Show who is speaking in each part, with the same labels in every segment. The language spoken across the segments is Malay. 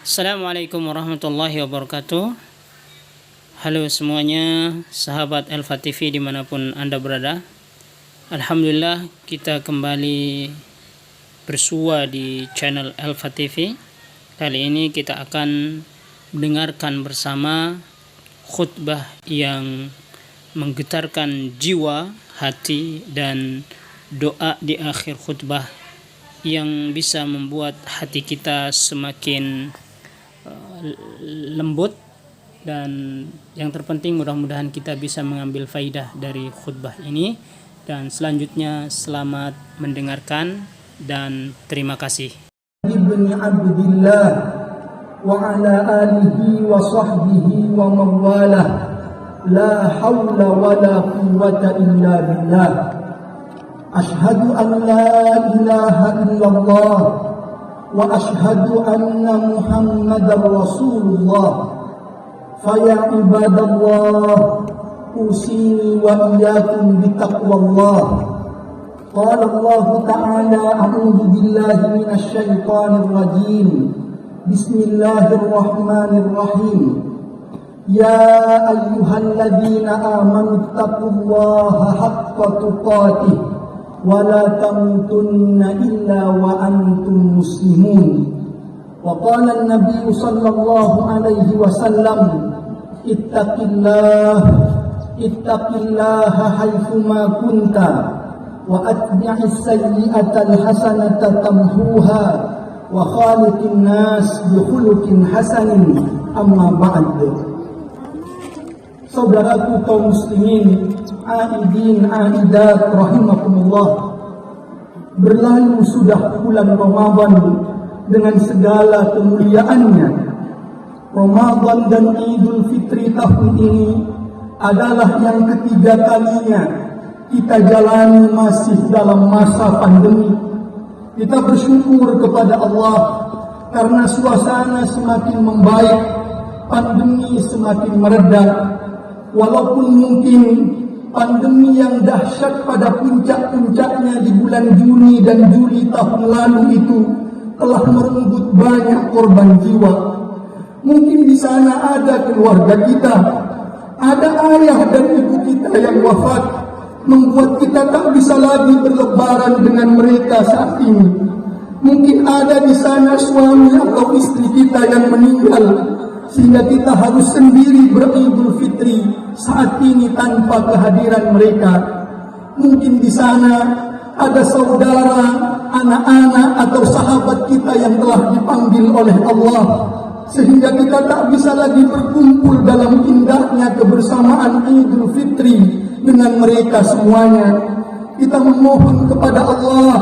Speaker 1: Assalamualaikum warahmatullahi wabarakatuh. Halo semuanya, sahabat Elfa TV dimanapun Anda berada. Alhamdulillah kita kembali bersua di channel Elfa TV. Kali ini kita akan mendengarkan bersama khutbah yang menggetarkan jiwa, hati, dan doa di akhir khutbah yang bisa membuat hati kita semakin lembut, dan yang terpenting mudah-mudahan kita bisa mengambil faidah dari khutbah ini. Dan selanjutnya selamat mendengarkan dan terima kasih.
Speaker 2: Ibni Abdillah wa ala alihi wa sahbihi wa mawalah, la hawla wa la quwwata illa billah. Ashhadu an la ilaha illallah wa ashhadu anna Muhammadar Rasulullah. Faya ibadallah, usini wa iyyakum bitaqwallah. Qala Allah Ta'ala, a'udzu billahi minasy syaithanir rajim. Bismillahirrahmanirrahim. Ya ayyuhalladzina amanu taqullaha haqqa tuqatih wa la tamutunna illa wa antum muslimun. Wa qala an-nabiy sallallahu alaihi wasallam, ittaqillaha haitsuma kunta wa atbi'is sayyi'ata al-hasanata tamhuha wa khaliqin nas bi khuluqin hasanin. Amma ba'd. Saudaraku kaum muslimin, aidin aidat rahimakumullah, berlalu sudah bulan Ramadan dengan segala kemuliaannya. Ramadan dan Idul Fitri tahun ini adalah yang ketiga kalinya kita jalani masih dalam masa pandemi. Kita bersyukur kepada Allah karena suasana semakin membaik, pandemi semakin mereda. Walaupun mungkin pandemi yang dahsyat pada puncak-puncaknya di bulan Juni dan Juli tahun lalu itu telah merenggut banyak korban jiwa. Mungkin di sana ada keluarga kita, ada ayah dan ibu kita yang wafat, membuat kita tak bisa lagi berlebaran dengan mereka saat ini. Mungkin ada di sana suami atau istri kita yang meninggal, sehingga kita harus sendiri beridul fitri saat ini tanpa kehadiran mereka. Mungkin di sana ada saudara, anak-anak atau sahabat kita yang telah dipanggil oleh Allah, sehingga kita tak bisa lagi berkumpul dalam indahnya kebersamaan Idul Fitri dengan mereka semuanya. Kita memohon kepada Allah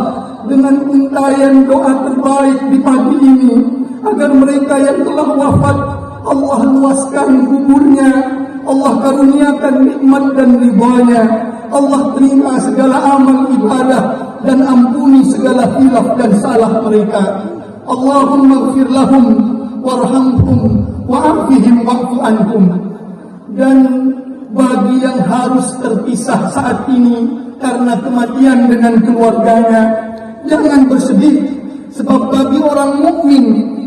Speaker 2: dengan untayan doa terbaik di pagi ini, agar mereka yang telah wafat Allah luaskan kuburnya, Allah karuniakan nikmat dan ridhanya, Allah terima segala amal ibadah dan ampuni segala khilaf dan salah mereka. Allahumma ighfir lahum warhamhum wa'afihim wa'fu anhum. Dan bagi yang harus terpisah saat ini karena kematian dengan keluarganya, jangan bersedih, sebab bagi orang mukmin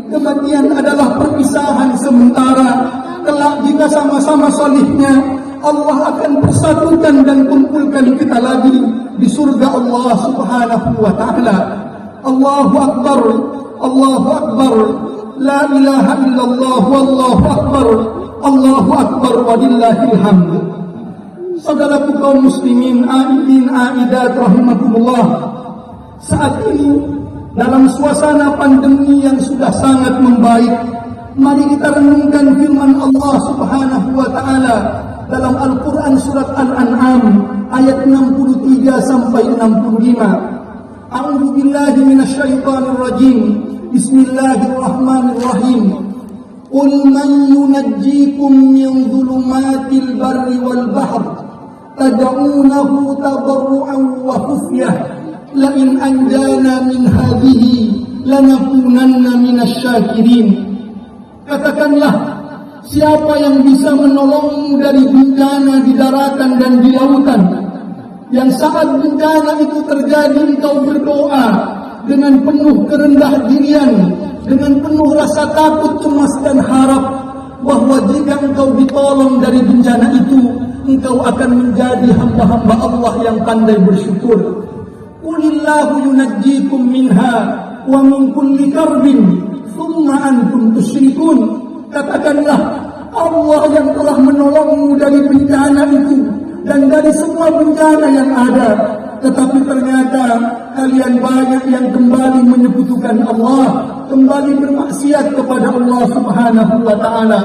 Speaker 2: kematian adalah perpisahan sementara. Kelak jika sama-sama salihnya, Allah akan persatukan dan kumpulkan kita lagi di surga Allah Subhanahu wa ta'ala. Allahu Akbar, Allahu Akbar, la ilaha illallah, wallahu akbar, Allahu akbar, walillahil hamd. Saudaraku kaum muslimin, aidin aidat rahimakumullah, saat ini dalam suasana pandemi yang sudah sangat membaik, mari kita renungkan firman Allah Subhanahu wa ta'ala dalam Al-Quran surat Al-An'am ayat 63 sampai 65. A'udzu billahi minasyaitonir rajim. Bismillahirrahmanirrahim. Qul man yunajjikum min dhulumatil barri wal bahr tad'unahu tadarruan wa khufyah la in anjana min hadhihi lanakunanna minasy syakirin. Katakanlah, siapa yang bisa menolongmu dari bencana di daratan dan di lautan, yang saat bencana itu terjadi engkau berdoa dengan penuh kerendah dirian, dengan penuh rasa takut, cemas dan harap bahwa jika engkau ditolong dari bencana itu, engkau akan menjadi hamba-hamba Allah yang pandai bersyukur. Qulillahu yunajjikum minha wa min kulli karbin thumma antum tusyrikun. Katakanlah, Allah yang telah menolongmu dari bencana itu dan dari semua bencana yang ada. Tetapi ternyata kalian banyak yang kembali menyekutukan Allah, kembali bermaksiat kepada Allah Subhanahu wa ta'ala.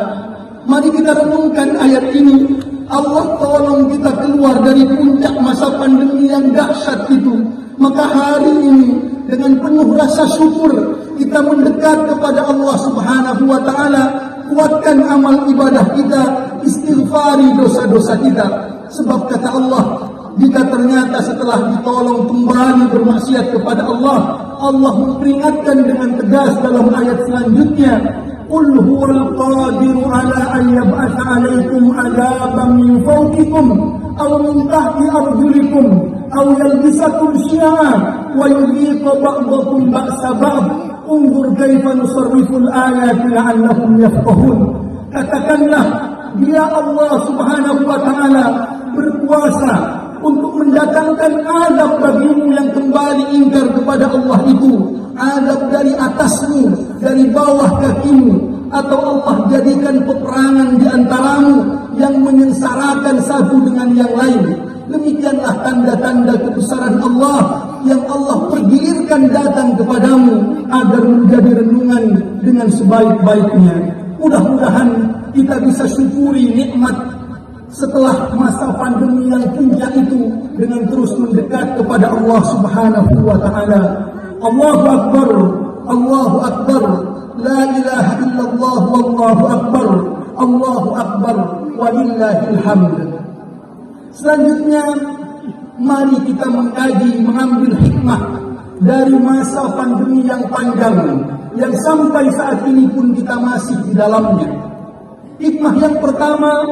Speaker 2: Mari kita renungkan ayat ini. Allah tolong kita keluar dari puncak masa pandemi yang dahsyat itu. Maka hari ini dengan penuh rasa syukur kita mendekat kepada Allah Subhanahu wa ta'ala. Kuatkan amal ibadah kita, istighfari dosa-dosa kita. Sebab kata Allah, jika ternyata setelah ditolong kembali bermaksiat kepada Allah, Allah memperingatkan dengan tegas dalam ayat selanjutnya, Qul huwal qadiru ala an yab'atha 'alaikum 'adaban min fawqikum aw min tahti arjulikum aw yalbisakum syi'a wa yudhiqa ba'dakum ba'sa ba'd. Unzur kaifa nusarriful ayati la'allahum yafqahun. Katakanlah, dia Allah Subhanahu wa ta'ala berkuasa untuk mendatangkan azab bagimu yang kembali ingkar kepada Allah itu. Azab dari atasmu, dari bawah kakimu, atau Allah jadikan peperangan di antaramu yang menyengsarakan satu dengan yang lain. Demikianlah tanda-tanda kebesaran Allah yang Allah pergilirkan datang kepadamu agar menjadi renungan dengan sebaik-baiknya. Mudah-mudahan kita bisa syukuri nikmat setelah masa pandemi yang puncak itu dengan terus mendekat kepada Allah Subhanahu wa ta'ala. Allahu Akbar, Allahu Akbar, la ilaha illallah, wallahu akbar, Allahu Akbar, walillahil hamd. Selanjutnya, mari kita mengkaji, mengambil hikmah dari masa pandemi yang panjang, yang sampai saat ini pun kita masih di dalamnya. Hikmah yang pertama,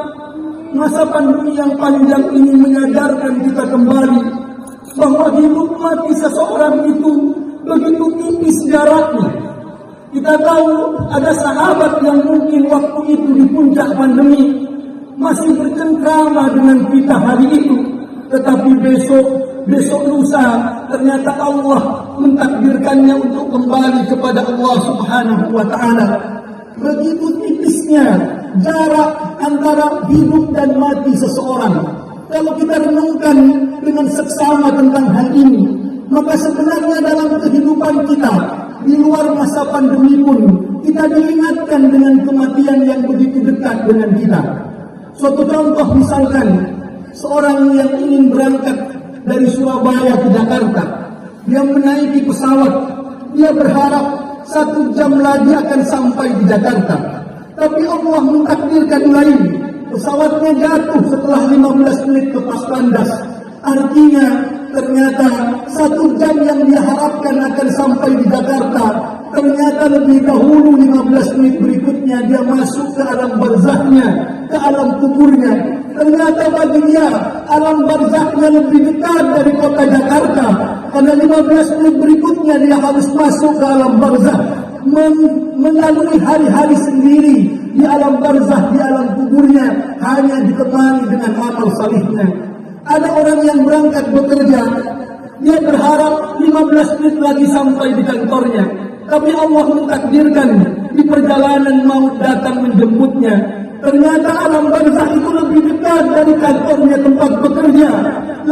Speaker 2: masa pandemi yang panjang ini menyadarkan kita kembali bahwa hidup mati seseorang itu begitu tipis jaraknya. Kita tahu ada sahabat yang mungkin waktu itu di puncak pandemi masih bercengkrama dengan kita hari itu, tetapi besok lusa ternyata Allah mentakdirkannya untuk kembali kepada Allah Subhanahu wa ta'ala. Begitu tipisnya jarak antara hidup dan mati seseorang. Kalau kita renungkan dengan seksama tentang hal ini, maka sebenarnya dalam kehidupan kita di luar masa pandemi pun kita diingatkan dengan kematian yang begitu dekat dengan kita. Suatu contoh misalkan, seorang yang ingin berangkat dari Surabaya ke Jakarta, dia menaiki pesawat, dia berharap 1 jam lagi akan sampai di Jakarta. Tapi Allah mentakdirkan lain, pesawatnya jatuh setelah 15 menit lepas landas. Artinya ternyata 1 jam yang dia harapkan akan sampai di Jakarta, ternyata lebih dahulu 15 menit berikutnya dia masuk ke alam barzahnya, ke alam kuburnya. Ternyata bagi dia alam barzahnya lebih dekat dari kota Jakarta, karena 15 menit berikutnya dia harus masuk ke alam barzah, melalui hari-hari sendiri di alam barzah, di alam kuburnya, hanya ditemani dengan amal salihnya. Ada orang yang berangkat bekerja, dia berharap 15 menit lagi sampai di kantornya, tapi Allah mentakdirkan di perjalanan maut datang menjemputnya. Ternyata alam barzah itu lebih dekat dari kantornya tempat bekerja,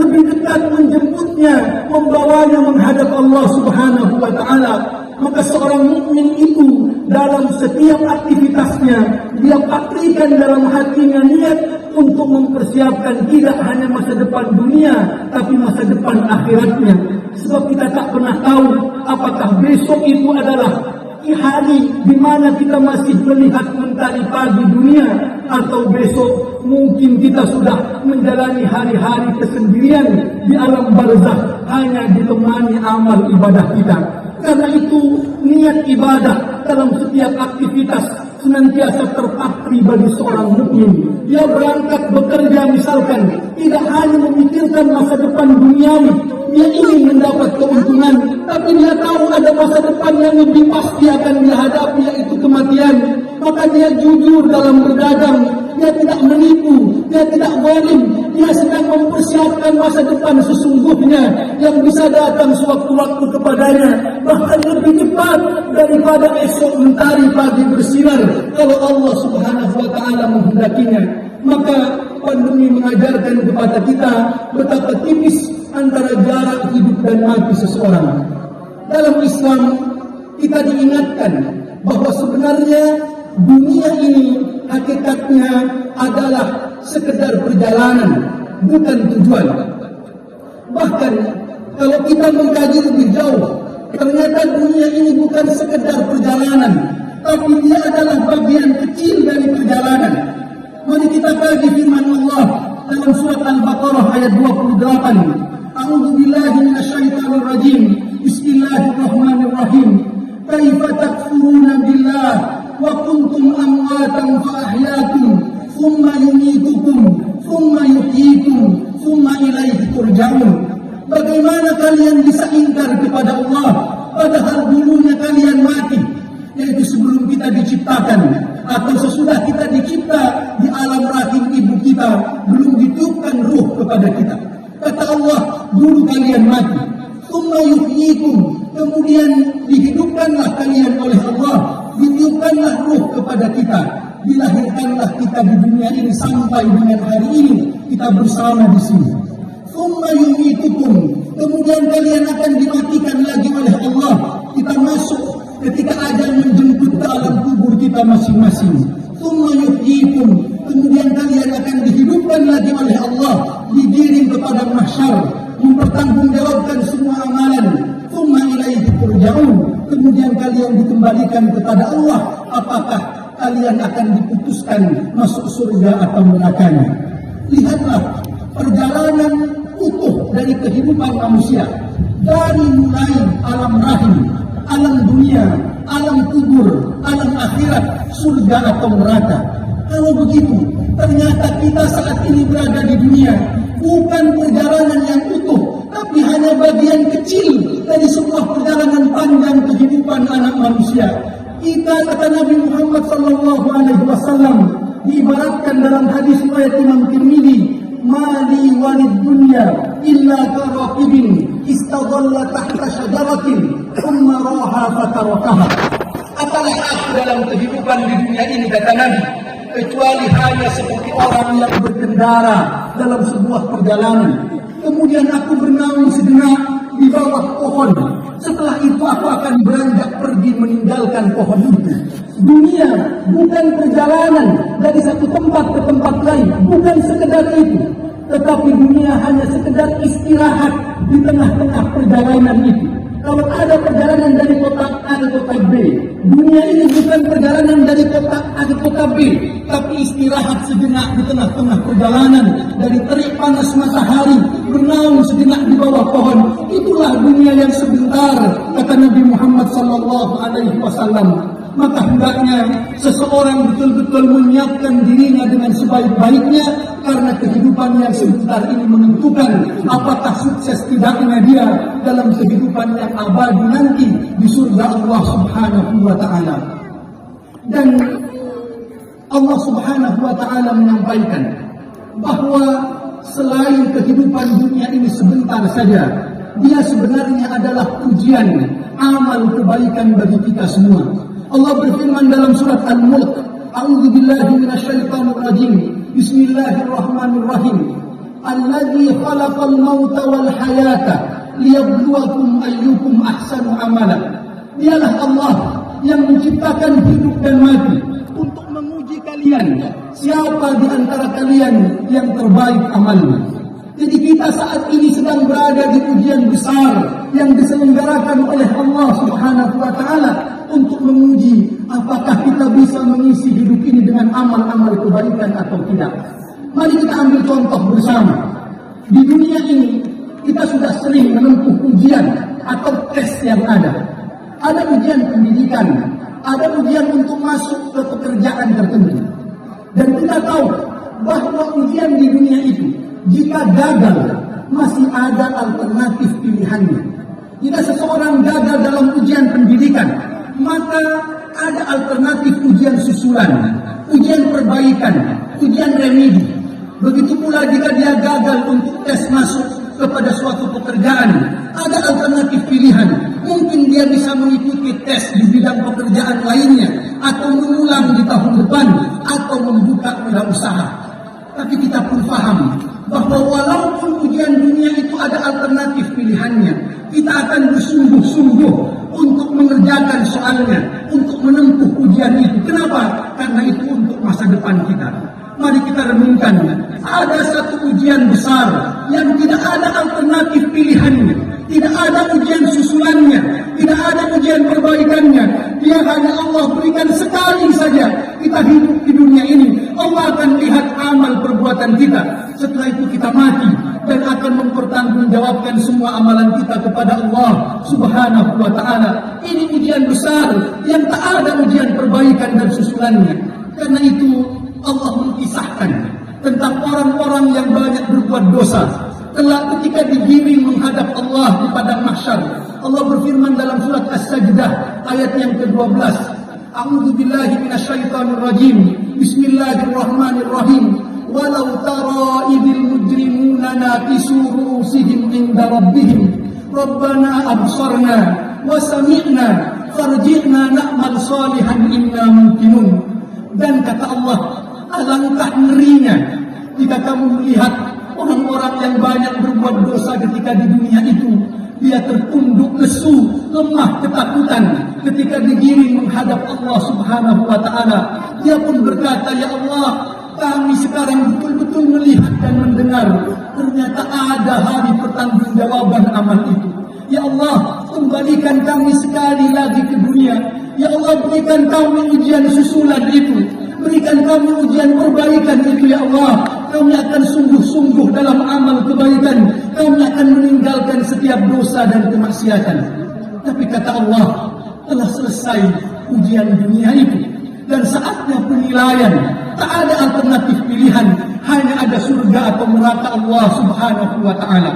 Speaker 2: lebih dekat menjemputnya, membawanya menghadap Allah Subhanahu wa ta'ala. Maka seorang mukmin itu dalam setiap aktivitasnya, dia pastikan dalam hatinya niat untuk mempersiapkan tidak hanya masa depan dunia, tapi masa depan akhiratnya. Sebab kita tak pernah tahu apakah besok itu adalah hari di mana kita masih melihat mentari pagi dunia, atau besok mungkin kita sudah menjalani hari-hari kesendirian di alam barzah hanya ditemani amal ibadah kita. Karena itu niat ibadah dalam setiap aktivitas senantiasa terpatri bagi seorang mukmin. Dia berangkat bekerja misalkan, tidak hanya memikirkan masa depan duniawi, dia ingin mendapat keuntungan, tapi dia tahu ada masa depan yang lebih pasti akan dia hadapi, yaitu kematian. Maka dia jujur dalam berdagang, dia tidak menipu, dia tidak zalim, dia sedang mempersiapkan masa depan sesungguhnya yang bisa datang sewaktu-waktu kepadanya, bahkan lebih cepat daripada esok mentari pagi bersinar kalau Allah Subhanahu wa taala menghendakinya. Maka pandemi mengajarkan kepada kita betapa tipis antara jarak hidup dan mati seseorang. Dalam Islam kita diingatkan bahwa sebenarnya dunia ini hakikatnya adalah sekedar perjalanan, bukan tujuan. Bahkan kalau kita mengkaji lebih jauh, ternyata dunia ini bukan sekedar perjalanan, tapi dia adalah bagian kecil dari perjalanan. Mari kita kaji firman Allah dalam surat Al-Baqarah ayat 28. A'udzu billahi minasyaitonir rajim. Bismillahirrahmanirrahim. Kaifa takfuruna billah wa kuntum amwatan fa ahyaakum thumma yumitukum thumma yuhyikum thumma ilaihi turja'un. Bagaimana kalian bisa ingkar kepada Allah padahal dulunya kalian mati, yaitu sebelum kita diciptakan atau sesudah kita dicipta di alam rahim ibu kita belum ditiupkan ruh kepada kita. Kata Allah, dulu kalian mati, thumma yuhyikum, kemudian dihidupkanlah kalian oleh Allah, ditiupkanlah ruh kepada kita, dilahirkanlah kita di dunia ini sampai dengan hari ini kita bersama di sini. Thumma yumitukum, kemudian kalian akan dimatikan lagi oleh Allah, kita masuk ketika ajal menjemput ke alam kubur kita masing-masing. Thumma yuhyikum, kemudian kalian akan dihidupkan lagi oleh Allah, digiring kepada mahsyar, mempertanggungjawabkan semua amalan. Thumma ilaihi turja'un, kemudian kalian dikembalikan kepada Allah, apakah kalian akan diputuskan masuk surga atau nerakanya. Lihatlah perjalanan utuh dari kehidupan manusia, dari mulai alam rahim, alam dunia, alam kubur, alam akhirat, surga atau neraka. Kalau begitu, ternyata kita saat ini berada di dunia bukan perjalanan yang utuh, tapi hanya bagian kecil dari sebuah perjalanan panjang kehidupan anak manusia. Kita, kata Nabi Muhammad SAW, diibaratkan dalam hadis riwayat Imam Tirmidzi, mali walid dunya illa karaqibin istadalla tahta syajaratin thumma raha fatarakaha. Apalah aku dalam kehidupan di dunia ini, kata Nabi, kecuali hanya seperti orang yang berkendara dalam sebuah perjalanan, kemudian aku bernaung sejenak di bawah pohon, setelah itu aku akan beranjak pergi meninggalkan pohon itu. Dunia bukan perjalanan dari satu tempat ke tempat lain, bukan sekedar itu, tetapi dunia hanya sekedar istirahat di tengah-tengah perjalanan itu. Kalau ada perjalanan dari kota A ke kota B, dunia ini bukan perjalanan dari kota A ke kota B, tapi istirahat sejenak di tengah-tengah perjalanan, dari terik panas matahari, bernaung sejenak di bawah pohon. Itulah dunia yang sebentar, kata Nabi Muhammad SAW. Maka hendaknya seseorang betul-betul menyiapkan dirinya dengan sebaik-baiknya, karena kehidupan yang sebentar ini menentukan apakah sukses tidaknya dia dalam kehidupan yang abadi nanti di surga Allah Subhanahu wa taala. Dan Allah Subhanahu wa taala menyampaikan bahwa selain kehidupan dunia ini sebentar saja, dia sebenarnya adalah ujian amal kebaikan bagi kita semua. Allah berfirman dalam surat Al-Mulk, A'udzu billahi minasyaitonir rajim. Bismillahirrahmanirrahim. Alladzi khalaqal mauta wal hayata liyabluwakum ayyukum ahsanu amala. Dialah Allah yang menciptakan hidup dan mati untuk menguji kalian, siapa di antara kalian yang terbaik amalnya. Jadi kita saat ini sedang berada di ujian besar yang diselenggarakan oleh Allah Subhanahu wa taala untuk menguji apakah kita bisa mengisi hidup ini dengan amal-amal kebaikan atau tidak. Mari kita ambil contoh bersama. Di dunia ini kita sudah sering menempuh ujian atau tes yang ada. Ada ujian pendidikan, ada ujian untuk masuk ke pekerjaan tertentu. Dan kita tahu bahwa ujian di dunia itu, jika gagal, masih ada alternatif pilihannya. Jika seseorang gagal dalam ujian pendidikan, maka ada alternatif ujian susulan, ujian perbaikan, ujian remedi. Begitu pula jika dia gagal untuk tes masuk kepada suatu pekerjaan, ada alternatif pilihan. Mungkin dia bisa mengikuti tes di bidang pekerjaan lainnya, atau mengulang di tahun depan, atau membuka wirausaha. Tapi kita pun paham bahwa walaupun ujian dunia itu ada alternatif pilihannya, kita akan bersungguh-sungguh untuk mengerjakan soalnya, untuk menempuh ujian itu. Kenapa? Karena itu untuk masa depan kita. Mari kita renungkan, ada satu ujian besar yang tidak ada alternatif pilihannya, tidak ada ujian susulannya, tidak ada ujian perbaikannya. Dia hanya Allah berikan sekali saja kita hidup di dunia ini. Allah akan lihat amal perbuatan kita. Setelah itu kita mati dan akan mempertanggungjawabkan semua amalan kita kepada Allah Subhanahu wa ta'ala. Ini ujian besar yang tak ada ujian perbaikan dan susulannya. Karena itu Allah mengisahkan tentang orang-orang yang banyak berbuat dosa. Telah ketika digiring menghadap Allah di padang mahsyar, Allah berfirman dalam surat As-Sajdah ayat yang ke-12. A'udzu billahi minasyaitonir rajim. Bismillahirrahmanirrahim. Walau tara idil mujrimuna nakisu ru'usihim 'inda rabbihim. Rabbana absarna wa sami'na farji'na na'mal salihan inna muqinun. Dan kata Allah, alangkah ngerinya jika kamu melihat orang-orang yang banyak berbuat dosa ketika di dunia itu. Dia tertunduk lesu, lemah, ketakutan ketika digiring menghadap Allah Subhanahu wa ta'ala. Dia pun berkata, ya Allah, kami sekarang betul-betul melihat dan mendengar. Ternyata ada hari pertanggungjawaban amal itu. Ya Allah, kembalikan kami sekali lagi ke dunia. Ya Allah, berikan kami ujian susulan itu. Berikan kami ujian perbaikan itu, ya Allah. Kami akan sungguh-sungguh dalam amal kebaikan. Kami akan meninggalkan setiap dosa dan kemaksiatan. Tapi kata Allah, telah selesai ujian dunia itu. Dan saatnya penilaian. Tak ada alternatif pilihan. Hanya ada surga atau neraka Allah Subhanahu wa ta'ala.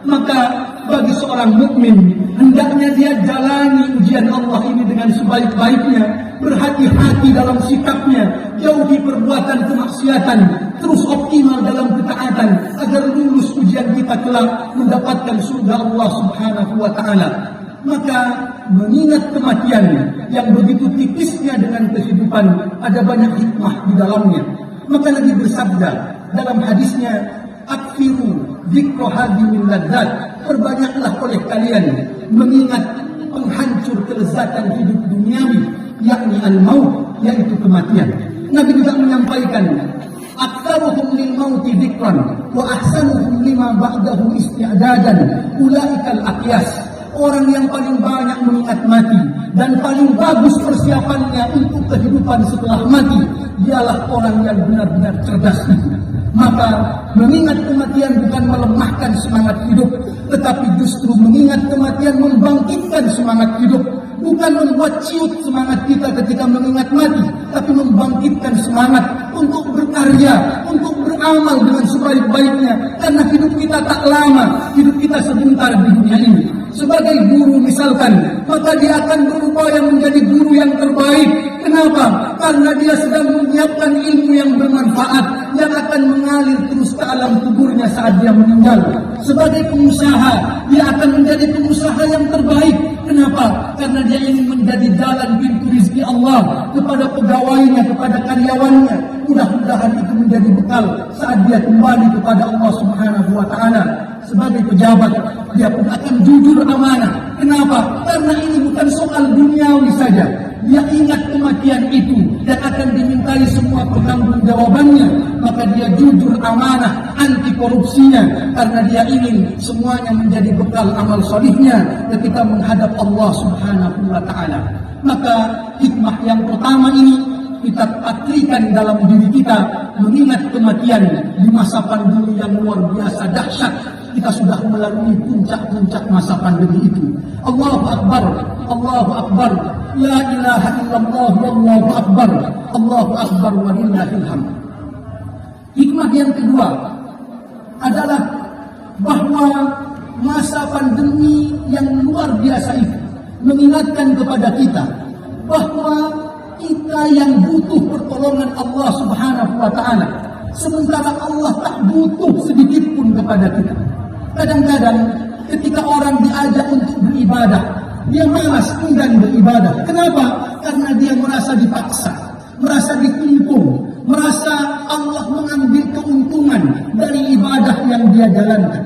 Speaker 2: Maka bagi seorang mukmin, hendaknya dia jalani ujian Allah ini dengan sebaik-baiknya, berhati-hati dalam sikapnya, jauhi perbuatan kemaksiatan, terus optimal dalam ketaatan agar lulus ujian kita kelak mendapatkan surga Allah Subhanahu wa ta'ala. Maka mengingat kematian yang begitu tipisnya dengan kehidupan, ada banyak hikmah di dalamnya. Maka Nabi bersabda dalam hadisnya, akfiru dzikra hadimil ladzat, perbanyaklah oleh kalian mengingat penghancur kelezatan hidup duniawi, yakni al-maut, yaitu kematian. Nabi juga menyampaikan, aktsaruhum lil mauti dzikran wa ahsanuhum lima ba'dahu isti'dadan ulaikal aqyas. Orang yang paling banyak mengingat mati dan paling bagus persiapannya untuk kehidupan setelah mati, dialah orang yang benar-benar cerdas itu. Maka mengingat kematian bukan melemahkan semangat hidup, tetapi justru mengingat kematian membangkitkan semangat hidup. Bukan membuat ciut semangat kita ketika mengingat mati, tapi membangkitkan semangat untuk berkarya, untuk beramal dengan sebaik-baiknya. Karena hidup kita tak lama, hidup kita sebentar di dunia ini. Sebagai guru misalkan, maka dia akan berupaya menjadi guru yang terbaik. Kenapa? Karena dia sedang menyiapkan ilmu yang bermanfaat, yang akan mengalir terus ke alam kuburnya saat dia meninggal. Sebagai pengusaha, dia akan menjadi pengusaha yang terbaik. Kenapa? Karena dia ingin menjadi jalan pintu rizki Allah kepada pegawainya, kepada karyawannya. Mudah-mudahan itu menjadi bekal saat dia kembali kepada Allah Subhanahu wa ta'ala. Sebagai pejabat, dia pun akan jujur amanah. Kenapa? Karena ini bukan soal duniawi saja. Dia ingat kematian itu dan akan dimintai semua pertanggungjawabannya. Maka dia jujur amanah, anti korupsinya, karena dia ingin semuanya menjadi bekal amal solihnya ketika menghadap Allah Subhanahu wa ta'ala. Maka hikmah yang pertama ini kita patrikan dalam diri kita, mengingat kematian di masa pandemi yang luar biasa dahsyat. Kita sudah melalui puncak-puncak masa pandemi itu. Allahu Akbar, Allahu Akbar, la ilaha illallah, wallahu akbar, Allahu Akbar walillahil hamd. Hikmah yang kedua adalah bahwa masa pandemi yang luar biasa itu mengingatkan kepada kita bahwa kita yang butuh pertolongan Allah Subhanahu wa Ta'ala, sementara Allah tak butuh sedikit pun kepada kita. Kadang-kadang ketika orang diajak untuk beribadah, dia malas enggan beribadah. Kenapa? Karena dia merasa dipaksa, merasa dikungkung, merasa Allah mengambil keuntungan dari ibadah yang dia jalankan.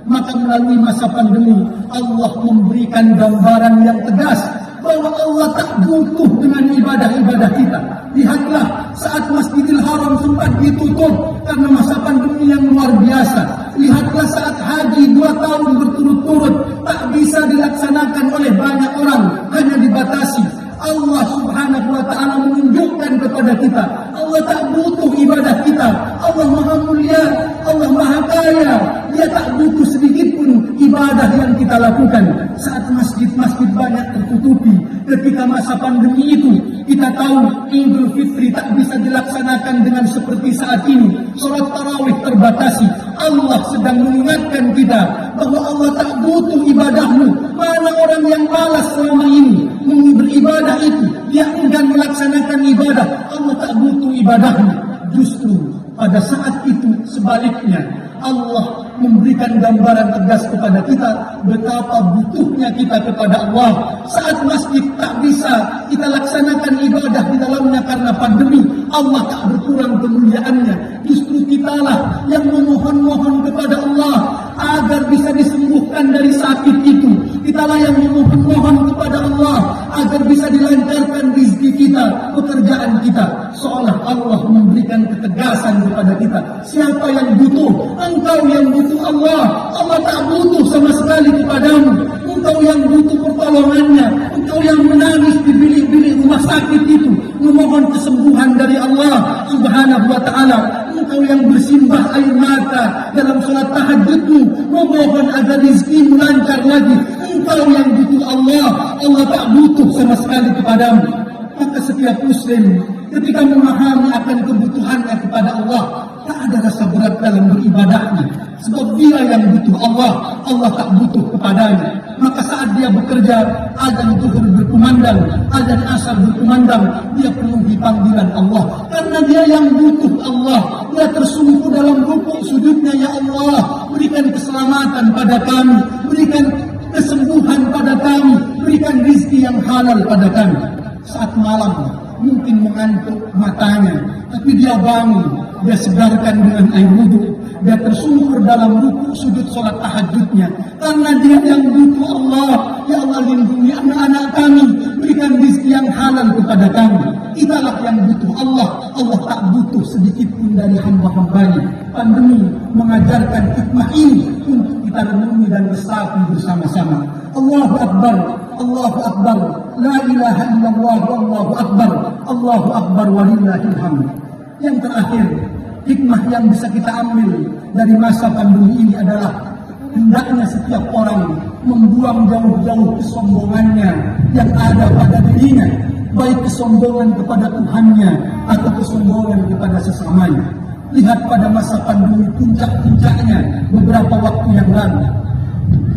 Speaker 2: Maka melalui masa pandemi, Allah memberikan gambaran yang tegas bahwa Allah tak butuh dengan ibadah-ibadah kita. Lihatlah saat Masjidil Haram sempat ditutup karena masa pandemi yang luar biasa. Lihatlah saat haji 2 tahun berturut-turut tak bisa dilaksanakan oleh banyak orang, hanya dibatasi. Allah Subhanahu wa Ta'ala menunjukkan kepada kita, Allah tak butuh ibadah kita. Allah Maha Mulia, Allah Maha Kaya. Dia tak butuh sedikit pun ibadah yang kita lakukan. Saat masjid-masjid banyak tertutupi ketika masa pandemi itu, kita tahu Idul Fitri tak bisa dilaksanakan dengan seperti saat ini. Salat tarawih terbatasi. Allah sedang mengingatkan kita bahwa Allah tak butuh ibadahmu. Mana orang yang malas selama ini beribadah itu, dia enggan melaksanakan ibadah. Allah tak butuh ibadahmu. Justru pada saat itu sebaliknya, Allah memberikan gambaran tegas kepada kita betapa butuhnya kita kepada Allah. Saat masjid tak bisa kita laksanakan ibadah di dalamnya karena pandemi, Allah tak berkurang kemuliaannya. Justru kitalah yang memohon-mohon kepada Allah agar bisa disembuhkan dari sakit itu. Kitalah yang memohon-mohon kepada Allah agar bisa dilancarkan rezeki kita, pekerjaan kita. Seolah Allah memberikan ketegasan kepada kita. Siapa yang butuh? Engkau yang butuh Allah. Allah tak butuh sama sekali kepadamu. Engkau yang butuh pertolongannya. Engkau yang menangis di bilik-bilik rumah sakit itu, memohon kesembuhan dari Allah Subhanahu wa Ta'ala. Engkau yang bersimbah air mata dalam salat tahajudmu, memohon agar rezekimu lancar lagi. Engkau yang butuh Allah. Allah tak butuh sama sekali kepadamu. Maka setiap muslim ketika memahami akan kebutuhannya kepada Allah, tak ada rasa berat dalam beribadahnya. Sebab dia yang butuh Allah, Allah tak butuh kepadanya. Maka saat dia bekerja, azan zuhur berkumandang, azan asar berkumandang, dia penuhi panggilan Allah. Karena dia yang butuh Allah. Dia tersungguh dalam rukuk sujudnya, ya Allah, berikan keselamatan pada kami, berikan kesembuhan pada kami, berikan rezeki yang halal pada kami. Saat malam mungkin mengantuk matanya, tapi dia bangun, dia segarkan dengan air wudhu, dia tersungkur dalam rukuk sujud salat tahajudnya, karena dia yang butuh Allah. Ya Allah, lindungi anak-anak kami, berikan rezeki yang halal kepada kami. Itulah yang butuh Allah. Allah tak butuh sedikit pun dari hamba-hambanya. Pandemi mengajarkan hikmah ini untuk kita renungi dan resapi bersama-sama. Allahu Akbar, Allahu Akbar, la ilaha illallah, Allahu Akbar, Allahu Akbar walillahil hamd. Yang terakhir, hikmah yang bisa kita ambil dari masa pandemi ini adalah hendaknya setiap orang membuang jauh-jauh kesombongannya yang ada pada dirinya, baik kesombongan kepada Tuhannya atau kesombongan kepada sesamanya. Lihat pada masa pandemi puncak-puncaknya beberapa waktu yang lalu,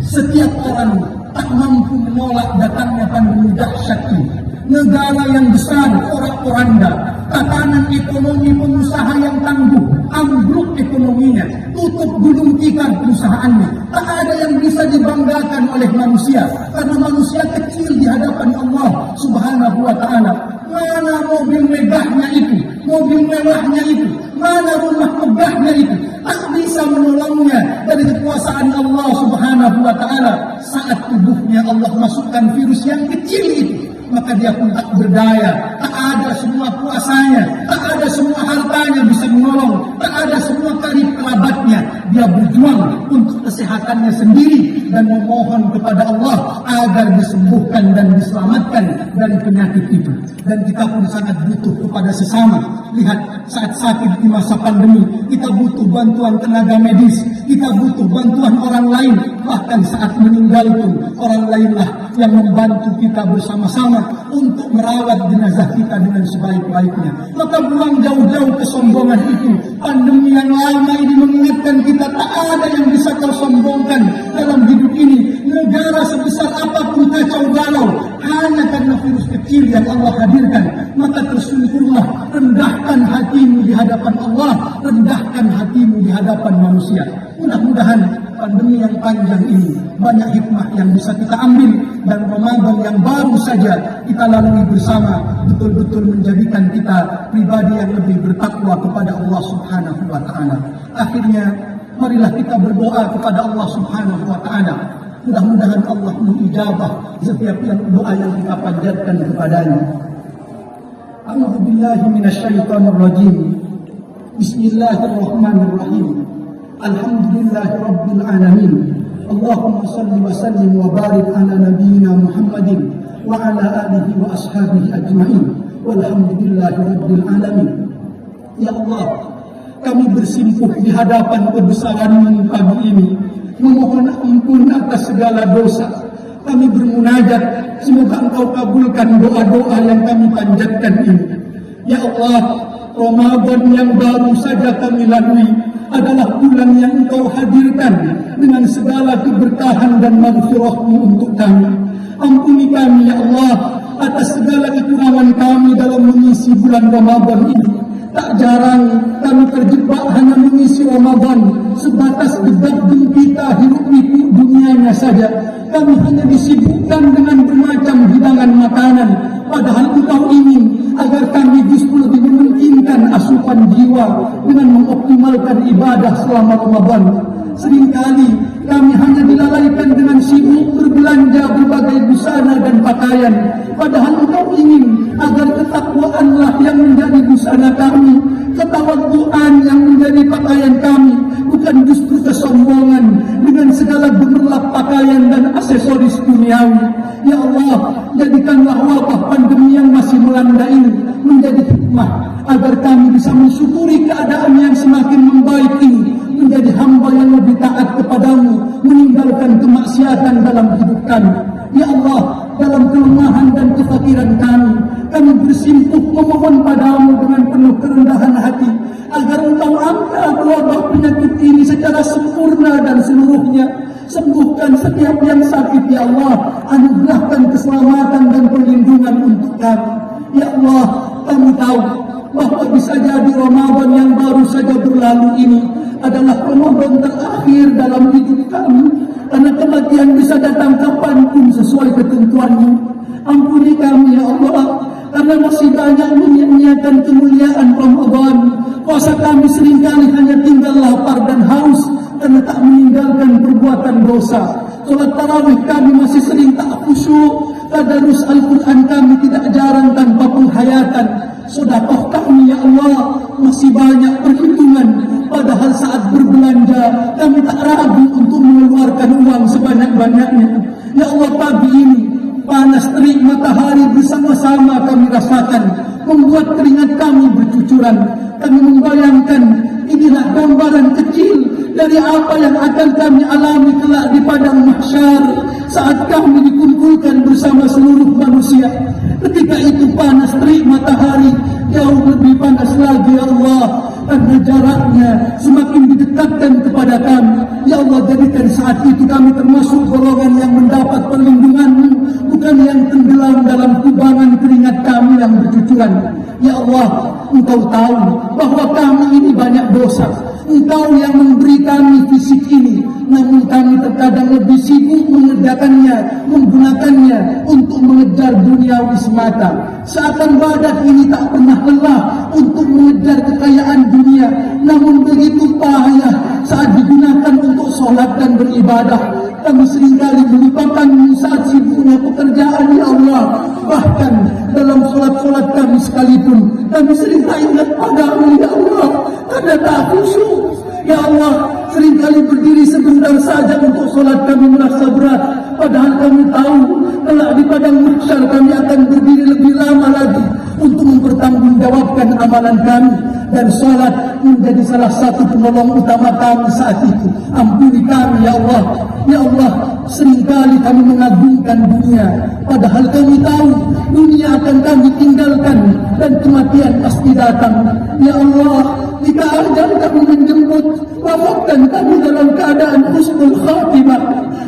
Speaker 2: setiap orang tak mampu menolak datangnya pandemi dahsyat ini. Negara yang besar, porak-poranda, tatanan ekonomi pengusaha yang tangguh, ambruk ekonominya, tutup gulung tikar perusahaannya. Tak ada yang bisa dibanggakan oleh manusia, karena manusia kecil di hadapan Allah Subhanahu wa Ta'ala. Mana mobil megahnya itu, mobil mewahnya itu, mana rumah megahnya itu, tak bisa menolongnya dari kekuasaan Allah Subhanahu wa Ta'ala. Saat tubuhnya Allah masukkan virus yang kecil itu, maka dia pun tak berdaya. Tak ada semua kuasanya, tak ada semua hartanya bisa menolong, tak ada semua karib kerabatnya. Dia berjuang untuk kesehatannya sendiri dan memohon kepada Allah agar disembuhkan dan diselamatkan dari penyakit itu. Dan kita pun sangat butuh kepada sesama. Lihat, saat sakit di masa pandemi, kita butuh bantuan tenaga medis, kita butuh bantuan orang lain. Bahkan saat meninggal pun, orang lainlah yang membantu kita bersama-sama untuk merawat jenazah kita dengan sebaik-baiknya. Maka buang jauh-jauh kesombongan itu. Pandemi yang lama ini mengingatkan menyelamatkan kita. Tak ada yang bisa kau sombongkan dalam hidup ini. Negara sebesar apapun kacau balau, hanya karena virus kecil yang Allah hadirkan, maka tersungkurlah, rendahkan hatimu di hadapan Allah, rendahkan hatimu di hadapan manusia. Mudah-mudahan pandemi yang panjang ini banyak hikmah yang bisa kita ambil, dan Ramadan yang baru saja kita lalui bersama betul-betul menjadikan kita pribadi yang lebih bertakwa kepada Allah Subhanahu wa taala. Akhirnya marilah kita berdoa kepada Allah Subhanahu wa taala. Mudah-mudahan Allah mengijabah setiap doa yang kita panjatkan kepadanya. A'udzubillahi minasyaitonir rajim. Bismillahirrahmanirrahim. Alhamdulillahi rabbil alamin. Allahumma salli wa sallim wa barik ala nabiyyina Muhammadin wa ala alihi wa ashabihi ajma'in. Walhamdulillahi rabbil alamin. Ya Allah, kami bersimpuh di hadapan kebesaran-Mu pagi ini, memohon ampun atas segala dosa. Kami bermunajat, semoga Engkau kabulkan doa-doa yang kami panjatkan ini. Ya Allah, Ramadan yang baru saja kami lalui adalah bulan yang Engkau hadirkan dengan segala keberkahan dan maghfirah-Mu untuk kami. Ampuni kami ya Allah atas segala kekurangan kami dalam mengisi bulan Ramadan ini. Tak jarang kami terjebak hanya mengisi Ramadan sebatas debat gempita hirup pikuk dunianya saja. Kami hanya disibukkan dengan bermacam hidangan makanan, padahal Engkau ingin agar kami justru lebih mementingkan asupan jiwa dengan mengoptimalkan ibadah selama Ramadan. Seringkali kami hanya dilalaikan dengan sibuk berbelanja berbagai busana dan pakaian, padahal Engkau ingin agar ketakwaanlah yang menjadi busana kami, ketawaduan yang menjadi pakaian kami, bukan justru kesombongan dengan segala gemerlap pakaian dan aksesoris duniawi. Ya Allah, jadikanlah wabah pandemi yang masih melanda ini menjadi hikmah agar kami bisa mensyukuri keadaan yang semakin membaik ini, menjadi hamba yang lebih taat kepadamu, meninggalkan kemaksiatan dalam hidup kami. Ya Allah, dalam kelemahan dan kefakiran kami bersimpuh memohon padamu dengan penuh kerendahan hati, agar Engkau angkat wabah penyakit ini secara sempurna dan seluruhnya. Sembuhkan setiap yang sakit ya Allah, anugerahkan keselamatan dan perlindungan untuk kami. Ya Allah, kami tahu bahwa bisa jadi Ramadan yang baru saja berlalu ini adalah Ramadan terakhir dalam hidup kami, karena kematian bisa datang kapanpun sesuai ketentuanmu. Ampuni kami ya Allah, karena masih banyak menyia-nyiakan kemuliaan Ramadan. Puasa kami seringkali hanya tinggal lapar dan haus karena tak meninggalkan perbuatan dosa. Salat tarawih kami masih sering tak khusyuk. Tadarus Al-Quran kami tidak jarang tanpa penghayatan. Sedekah kami ya Allah masih banyak perhitungan, padahal saat berbelanja kami tak ragu untuk mengeluarkan uang sebanyak-banyaknya. Ya Allah, pagi ini panas terik matahari bersama-sama kami rasakan, membuat keringat kami bercucuran. Kami membayangkan inilah gambaran kecil dari apa yang akan kami alami kelak di padang mahsyar saat kami dikumpulkan bersama seluruh manusia. Ketika itu panas terik matahari jauh lebih panas lagi ya Allah, karena jaraknya semakin didekatkan kepada kami. Ya Allah, jadikan saat itu kami termasuk golongan yang mendapat perlindungan-Mu, bukan yang tenggelam dalam kubangan keringat kami yang bercucuran. Ya Allah, Engkau tahu bahwa kami ini banyak dosa. Engkau yang memberi kami fisik ini, namun kami terkadang lebih sibuk mengerjakannya, menggunakannya untuk mengejar duniawi semata. Seakan badan ini tak pernah lelah untuk mengejar kekayaan dunia, namun begitu payah saat digunakan untuk sholat dan beribadah. Kami seringkali melupakan saat sibuknya pekerjaan ya Allah. Bahkan dalam sholat-sholat kami sekalipun, kami sering tak ingat padamu ya Allah, karena tak khusyuk. Ya Allah, seringkali berdiri sebentar saja untuk sholat kami merasa berat, padahal kami tahu kelak di padang mahsyar kami akan berdiri lebih lama lagi untuk mempertanggungjawabkan amalan kami, dan sholat menjadi salah satu penolong utama kami saat itu. Ampuni kami ya Allah. Ya Allah, seringkali kami mengagungkan dunia, padahal kami tahu dunia akan kami tinggalkan dan kematian pasti datang. Ya Allah, jika ajal kami menjemput wafatkan kami dalam keadaan husnul khatimah.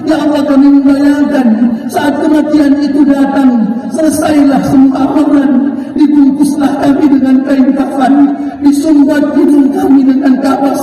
Speaker 2: Ya Allah, kami membayangkan saat kematian itu datang, selesailah semua amalan, dibungkuslah kami dengan kain kafan, disumbat hidung kami dengan kapas,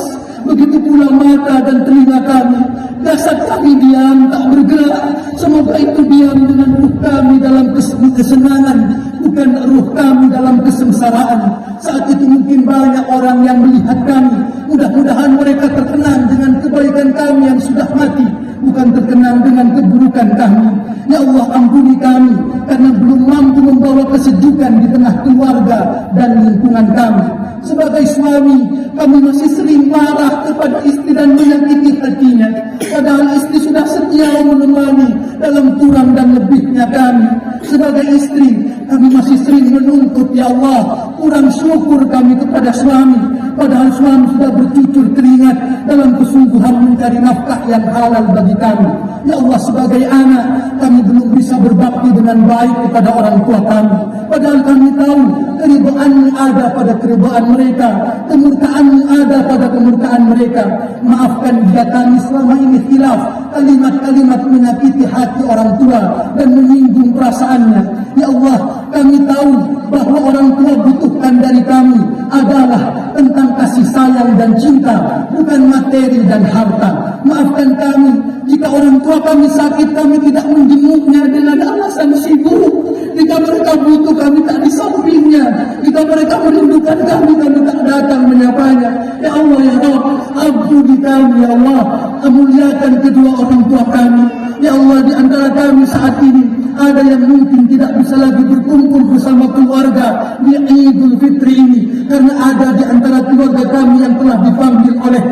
Speaker 2: begitu pula mata dan telinga kami. Jasad kami diam, tak bergerak. Semoga itu diam dengan ruh kami dalam kesenangan, bukan ruh kami dalam kesengsaraan. Saat itu mungkin banyak orang yang melihat kami. Mudah-mudahan mereka terkenang dengan kebaikan kami yang sudah mati, bukan terkenang dengan keburukan kami. Ya Allah, ampuni kami karena belum mampu membawa kesejukan di tengah keluarga dan lingkungan kami. Sebagai suami, kami masih sering marah kepada istri dan menyakiti hatinya, padahal istri sudah setia menemani dalam kurang dan lebihnya kami. Sebagai istri, kami masih sering menuntut, ya Allah, kurang syukur kami kepada suami, padahal suami sudah bercucur keringat dalam kesungguhan mencari nafkah yang halal bagi kami. Ya Allah, sebagai anak, kami belum bisa berbakti dengan baik kepada orang tua kami, padahal kami tahu keridhaan-Mu ada pada keridhaan mereka, kemurkaan-Mu ada pada kemurkaan mereka. Maafkan jika kami selama ini khilaf, kalimat-kalimat menyakiti hati orang tua dan menyinggung perasaannya. Ya Allah, kami tahu bahwa orang tua butuhkan dari kami adalah tentang kasih sayang dan cinta, bukan materi dan harta. Maafkan kami jika orang tua kami sakit, kami tidak menjenguknya dengan alasan sibuk. Jika mereka butuh, kami tak di sampingnya. Jika mereka merindukan kami, kami tak datang menyapanya. Ya Allah, ya Rabb, ampuni kami, ya Allah. Muliakan kedua orang tua kami. Ya Allah, di antara kami saat ini ada yang mungkin tidak bisa lagi berkumpul bersama keluarga di Idul Fitri ini, karena ada di antara keluarga kami yang telah dipanggil oleh.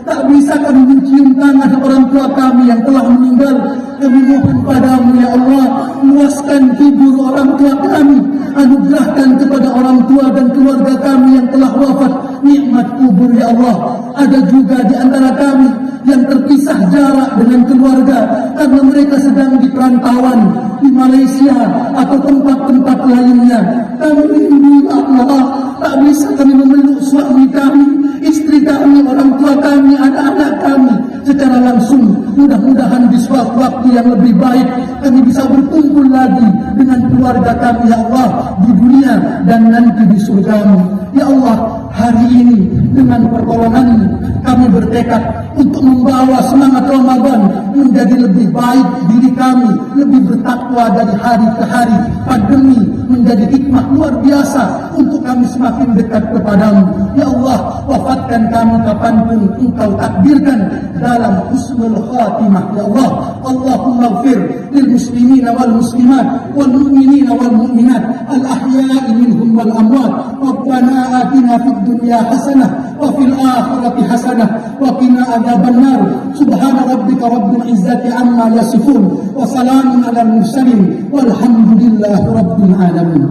Speaker 2: Tak bisa kami mencium tangan orang tua kami yang telah meninggal. Kami mohon padamu, ya Allah, luaskan kubur orang tua kami, anugerahkan kepada orang tua dan keluarga kami yang telah wafat nikmat kubur, ya Allah. Ada juga di antara kami yang terpisah jarak dengan keluarga karena mereka sedang di perantauan di Malaysia atau tempat-tempat lainnya. Kami rindu, ya Allah, tak bisa kami memeluk suami kami, istri kami, orang tua kami, anak-anak kami secara langsung. Mudah-mudahan di suatu waktu yang lebih baik kami bisa berkumpul lagi dengan keluarga kami, ya Allah, di dunia dan nanti di surga-Mu. Ya Allah, hari ini dengan pertolongan-Mu kami bertekad untuk membawa semangat Ramadan menjadi lebih baik diri kami, lebih bertakwa dari hari ke hari. Pandemi menjadi hikmah luar biasa untuk kami semakin dekat kepadamu. Ya Allah, wafatkan kami kapanpun Engkau takdirkan dalam husnul khatimah. Ya Allah, Allahumma ighfir lil muslimina wal muslimat wal mu'minina wal mu'minat al ahya'i minhum wal amwat. Rabbana atina fid dunya hasanah wa fil akhirati hasanah wa qina adzabannar. Subhana rabbika rabbil izzati amma yasifun wa salamun alal mursalin walhamdulillahi rabbil alamin.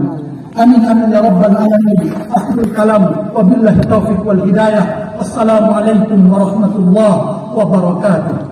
Speaker 2: Amin amin ya rabbal alamin. Akhirul kalam wa billahi taufiq wal hidayah. Assalamualaikum warahmatullahi wabarakatuh.